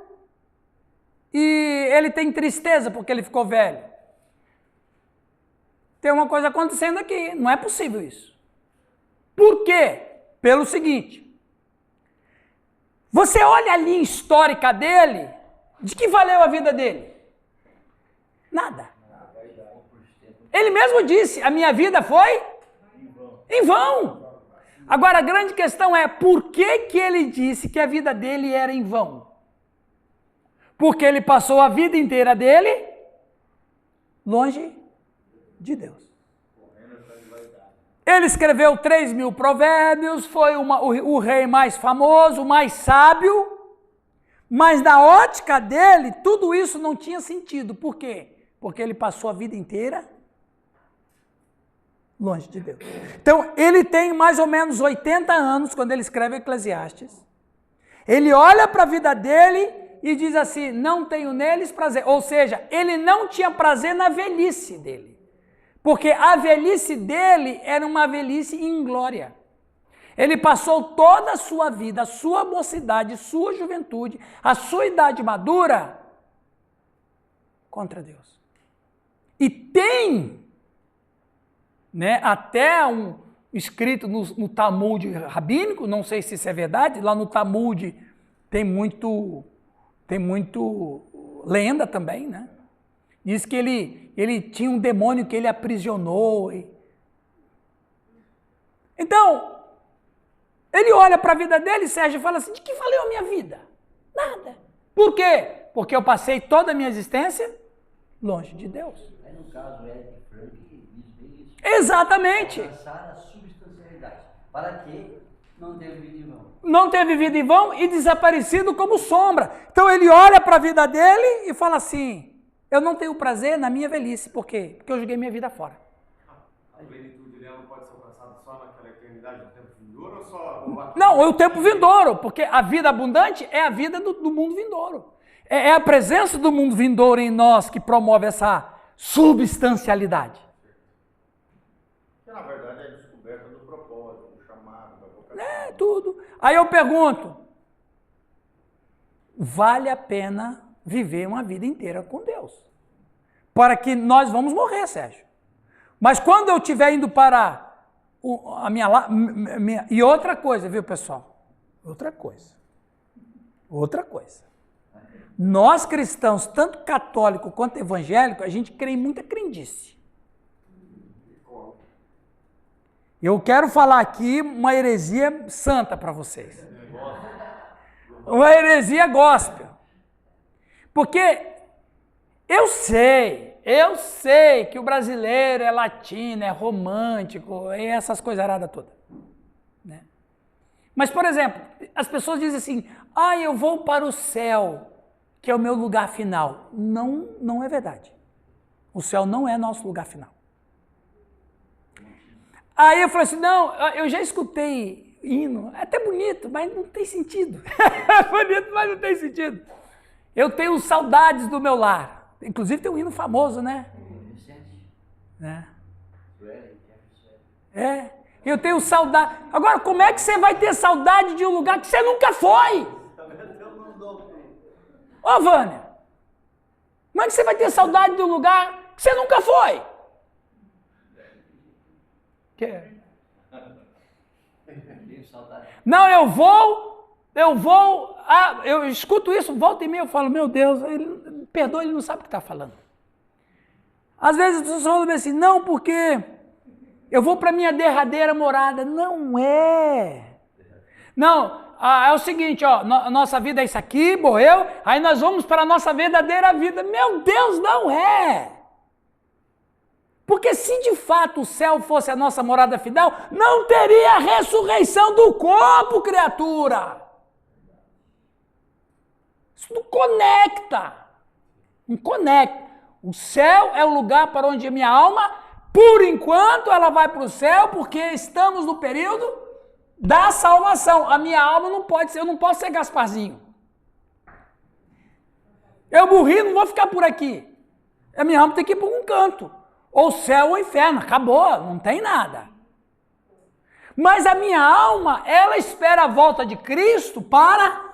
e ele tem tristeza porque ele ficou velho. Tem uma coisa acontecendo aqui, não é possível isso. Por quê? Pelo seguinte, você olha a linha histórica dele, de que valeu a vida dele? Nada. Ele mesmo disse, a minha vida foi em vão. Agora a grande questão é, por que ele disse que a vida dele era em vão? Porque ele passou a vida inteira dele longe de Deus. Ele escreveu 3.000 provérbios, foi o rei mais famoso, mais sábio, mas na ótica dele, tudo isso não tinha sentido. Por quê? Porque ele passou a vida inteira longe de Deus. Então, ele tem mais ou menos 80 anos, quando ele escreve Eclesiastes. Ele olha para a vida dele e diz assim, não tenho neles prazer. Ou seja, ele não tinha prazer na velhice dele. Porque a velhice dele era uma velhice inglória. Ele passou toda a sua vida, a sua mocidade, sua juventude, a sua idade madura contra Deus. E tem, né, até um escrito no Talmud rabínico, não sei se isso é verdade, lá no Talmud tem muito lenda também, né? Diz que ele tinha um demônio que ele aprisionou. Então, ele olha para a vida dele, Sérgio, e fala assim, de que valeu a minha vida? Nada. Por quê? Porque eu passei toda a minha existência longe de Deus. Aí no caso, Eric Frank diz bem isso. Exatamente. Alcançar a substancialidade. Para que não teve vida em vão. Não teve vida em vão e desaparecido como sombra. Então ele olha para a vida dele e fala assim, eu não tenho prazer na minha velhice. Por quê? Porque eu joguei minha vida fora. A plenitude dela não pode ser alcançada só naquela eternidade do tempo vindouro ou só... Não, é o tempo vindouro, porque a vida abundante é a vida do mundo vindouro. É a presença do mundo vindouro em nós que promove essa substancialidade. Que na verdade é a descoberta do propósito, do chamado, da vocação. É, tudo. Aí eu pergunto, vale a pena viver uma vida inteira com Deus? Para que nós vamos morrer, Sérgio. Mas quando eu estiver indo para a minha... E outra coisa, viu, pessoal? Outra coisa. Nós cristãos, tanto católico quanto evangélico, a gente crê em muita crendice. Eu quero falar aqui uma heresia santa para vocês. Uma heresia gospel. Porque eu sei que o brasileiro é latino, é romântico, é essas coisaradas todas. Né? Mas, por exemplo, as pessoas dizem assim, eu vou para o céu, que é o meu lugar final. Não é verdade. O céu não é nosso lugar final. Aí eu falei assim, não, eu já escutei hino, é até bonito, mas não tem sentido. É bonito, mas não tem sentido. Eu tenho saudades do meu lar. Inclusive tem um hino famoso, né? Eu tenho saudade. Agora, como é que você vai ter saudade de um lugar que você nunca foi? Ô, Vânia, como é que você vai ter saudade de um lugar que você nunca foi? Não, eu escuto isso, volta e meia, eu falo, meu Deus, perdoa, ele não sabe o que está falando. Às vezes as pessoas falam assim, não, porque eu vou para a minha derradeira morada. Não é. Não, é o seguinte, nossa vida é isso aqui, morreu, aí nós vamos para a nossa verdadeira vida. Meu Deus, não é. Porque se de fato o céu fosse a nossa morada final, não teria ressurreição do corpo, criatura. Isso não conecta. Não conecta. O céu é o lugar para onde a minha alma, por enquanto, ela vai para o céu, porque estamos no período da salvação. A minha alma não pode ser, eu não posso ser Gasparzinho. Eu morri, não vou ficar por aqui. A minha alma tem que ir para um canto. Ou céu ou inferno, acabou, não tem nada. Mas a minha alma, ela espera a volta de Cristo para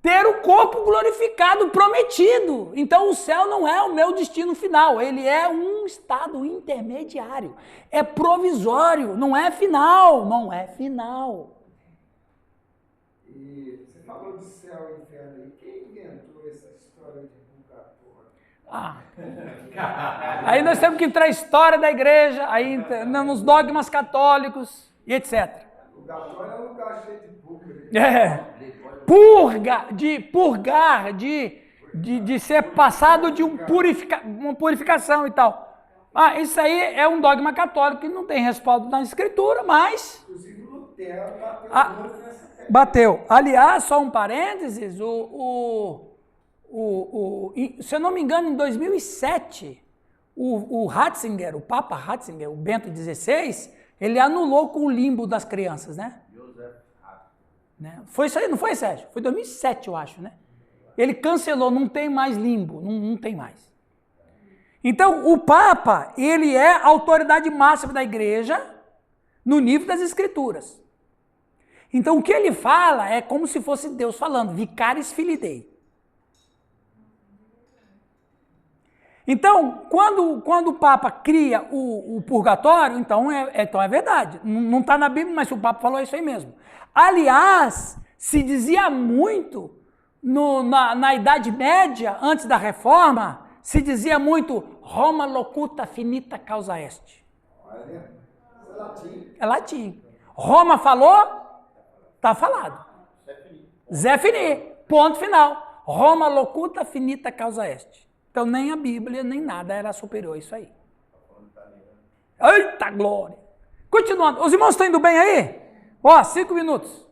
ter o corpo glorificado prometido. Então o céu não é o meu destino final, ele é um estado intermediário. É provisório, não é final, não é final. E você falou de céu e inferno aí. Quem inventou essa história de purgatório? Aí nós temos que entrar na história da igreja, aí nos dogmas católicos e etc. Purgatório é um lugar cheio de purga. Purgar, de ser passado de uma purificação e tal. Isso aí é um dogma católico que não tem respaldo na escritura, mas... Inclusive o Lutero bateu nessa tecla. Bateu. Aliás, só um parênteses, se eu não me engano, em 2007, o Ratzinger, o Papa Ratzinger, o Bento XVI, ele anulou com o limbo das crianças, né? Foi isso aí, não foi, Sérgio? Foi 2007, eu acho, né? Ele cancelou, não tem mais limbo, não tem mais. Então, o Papa, ele é a autoridade máxima da igreja no nível das escrituras. Então, o que ele fala é como se fosse Deus falando, Vicaris Filii Dei. Então, quando o Papa cria o purgatório, então é verdade. Não está na Bíblia, mas o Papa falou isso aí mesmo. Aliás, se dizia muito na Idade Média, antes da Reforma, se dizia muito Roma locuta finita causa est. Olha, é latim. É latim. Roma falou, está falado. Zé Fini, ponto final. Roma locuta finita causa est. Então nem a Bíblia, nem nada era superior a isso aí. Eita glória! Continuando, os irmãos estão indo bem aí? 5 minutos.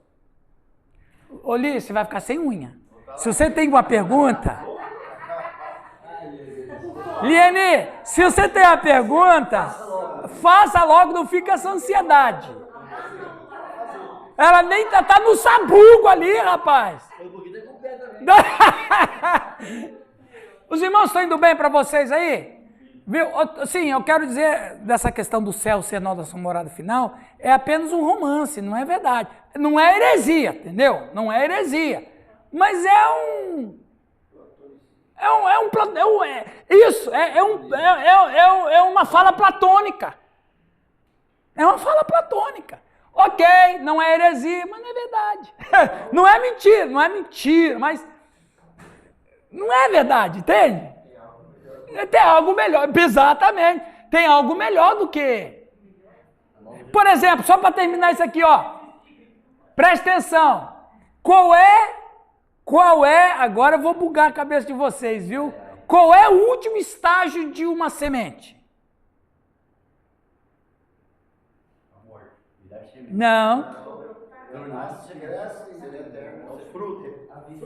Ô Li, você vai ficar sem unha. Se você tem uma pergunta... Liene, se você tem uma pergunta, faça logo, não fica essa ansiedade. Ela nem tá no sabugo ali, rapaz. Os irmãos estão indo bem para vocês aí? Viu? Sim, eu quero dizer dessa questão do céu ser nossa morada final, é apenas um romance, não é verdade. Não é heresia, entendeu? Não é heresia. Mas é uma fala platônica. É uma fala platônica. Ok, não é heresia, mas não é verdade. Não é mentira, mas não é verdade, entende? Tem algo melhor, exatamente. Tem algo melhor do que... Por exemplo, só para terminar isso aqui, ó. Presta atenção. Qual é, agora eu vou bugar a cabeça de vocês, viu? Qual é o último estágio de uma semente? Não.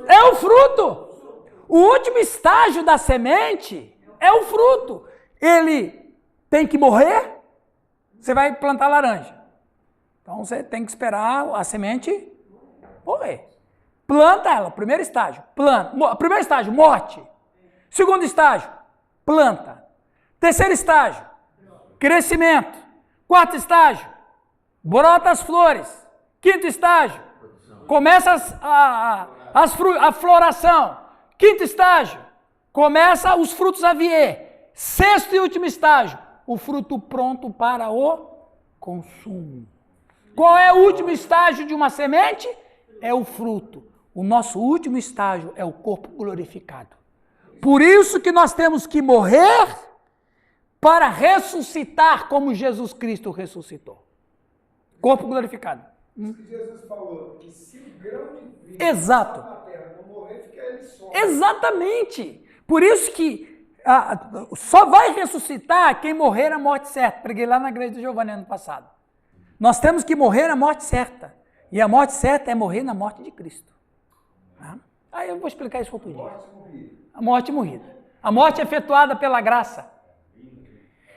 É o fruto. O último estágio da semente é o fruto. Ele tem que morrer, você vai plantar laranja. Então você tem que esperar a semente morrer. Planta ela, primeiro estágio, planta. Primeiro estágio, morte. Segundo estágio, planta. Terceiro estágio, crescimento. Quarto estágio, brota as flores. Quinto estágio, começa a floração. Quinto estágio, começa os frutos a vier. Sexto e último estágio, o fruto pronto para o consumo. Qual é o último estágio de uma semente? É o fruto. O nosso último estágio é o corpo glorificado. Por isso que nós temos que morrer para ressuscitar como Jesus Cristo ressuscitou. Corpo glorificado. Isso que Jesus falou, que se o grão de trigo Exato. na terra não morrer, fica ele só. Exatamente. Por isso que só vai ressuscitar quem morrer a morte certa. Preguei lá na igreja do Giovanni ano passado. Nós temos que morrer a morte certa. E a morte certa é morrer na morte de Cristo. Aí eu vou explicar isso outro dia. A morte morrida. A morte efetuada pela graça.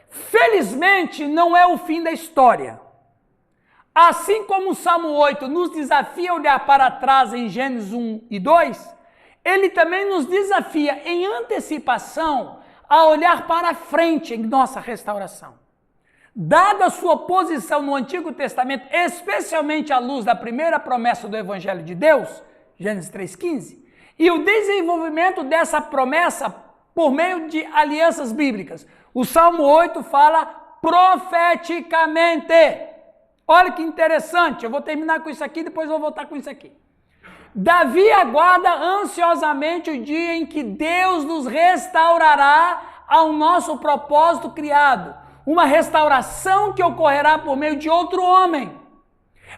Felizmente, não é o fim da história. Assim como o Salmo 8 nos desafia a olhar para trás em Gênesis 1 e 2, ele também nos desafia em antecipação a olhar para frente em nossa restauração. Dada a sua posição no Antigo Testamento, especialmente à luz da primeira promessa do Evangelho de Deus, Gênesis 3,15, e o desenvolvimento dessa promessa por meio de alianças bíblicas. O Salmo 8 fala profeticamente. Olha que interessante, eu vou terminar com isso aqui, depois eu vou voltar com isso aqui. Davi aguarda ansiosamente o dia em que Deus nos restaurará ao nosso propósito criado. Uma restauração que ocorrerá por meio de outro homem.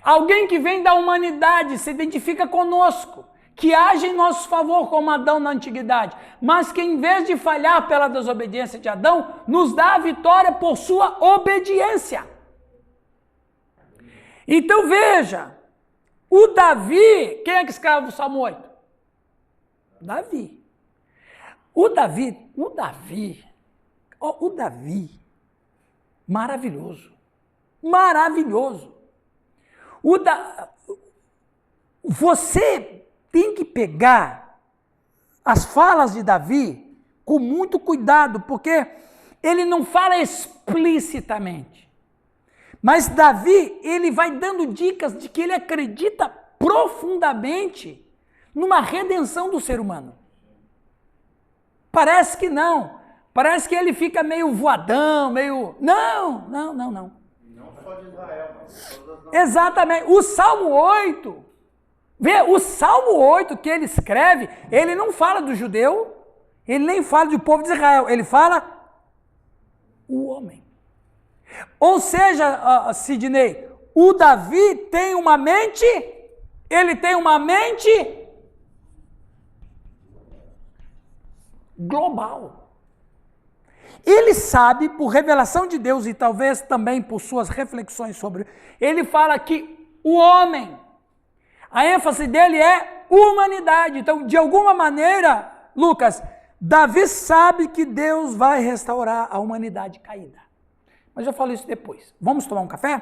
Alguém que vem da humanidade, se identifica conosco, que age em nosso favor como Adão na antiguidade, mas que em vez de falhar pela desobediência de Adão, nos dá a vitória por sua obediência. Então veja, o Davi, quem é que escreve o Salmo 8? Davi. O Davi, maravilhoso, maravilhoso. Você tem que pegar as falas de Davi com muito cuidado, porque ele não fala explicitamente. Mas Davi, ele vai dando dicas de que ele acredita profundamente numa redenção do ser humano. Parece que não. Parece que ele fica meio voadão, meio... Não. Não só de Israel, mas de todas as nações. Exatamente. O Salmo 8, o Salmo 8 que ele escreve, ele não fala do judeu, ele nem fala do povo de Israel, ele fala o homem. Ou seja, Sidney, o Davi tem uma mente, ele tem uma mente global. Ele sabe, por revelação de Deus e talvez também por suas reflexões sobre, ele fala que o homem, a ênfase dele é humanidade. Então, de alguma maneira, Lucas, Davi sabe que Deus vai restaurar a humanidade caída. Mas eu falo isso depois. Vamos tomar um café?